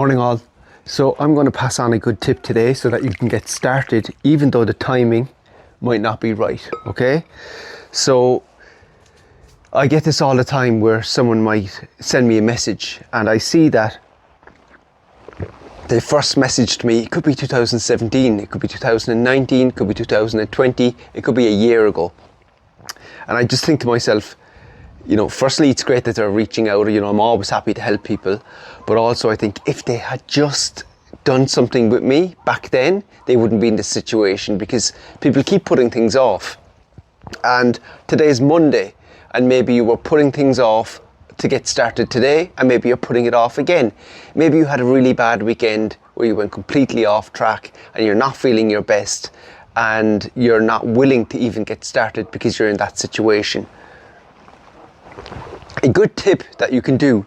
Morning all. So I'm going to pass on a good tip today so that you can get started even though the timing might not be right, okay? So I get this all the time where someone might send me a message and I see that they first messaged me, it could be 2017, it could be 2019, it could be 2020, it could be a year ago. And I just think to myself, firstly, it's great that they're reaching out. I'm always happy to help people. But also, I think if they had just done something with me back then, they wouldn't be in this situation because people keep putting things off. And today's Monday, and maybe you were putting things off to get started today, and maybe you're putting it off again. Maybe you had a really bad weekend where you went completely off track and you're not feeling your best and you're not willing to even get started because you're in that situation. A good tip that you can do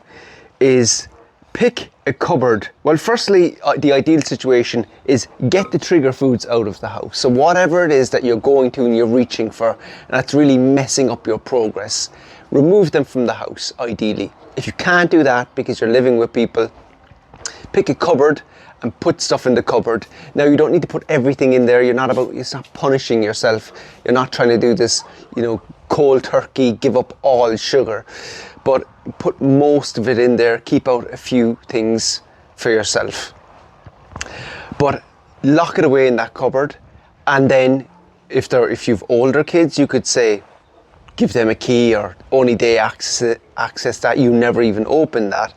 is pick a cupboard. Well, firstly, the ideal situation is get the trigger foods out of the house. So whatever it is that you're going to and you're reaching for, and that's really messing up your progress, remove them from the house, ideally. If you can't do that because you're living with people, pick a cupboard and put stuff in the cupboard. Now, you don't need to put everything in there. It's not punishing yourself. You're not trying to do this, cold turkey, give up all sugar, but put most of it in there. Keep out a few things for yourself, but lock it away in that cupboard. And then if you've older kids, you could say give them a key or only they access that. You never even open that.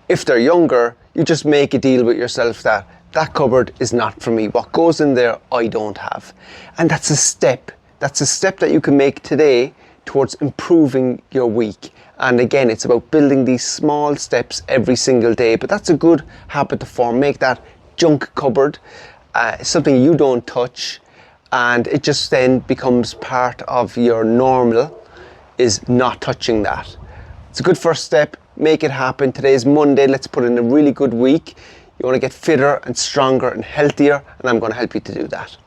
If they're younger, you just make a deal with yourself that cupboard is not for me. What goes in there, I don't have. And that's a step. That's a step that you can make today towards improving your week. And again, it's about building these small steps every single day. But that's a good habit to form. Make that junk cupboard something you don't touch. And it just then becomes part of your normal, is not touching that. It's a good first step. Make it happen. Today's Monday. Let's put in a really good week. You want to get fitter and stronger and healthier, and I'm going to help you to do that.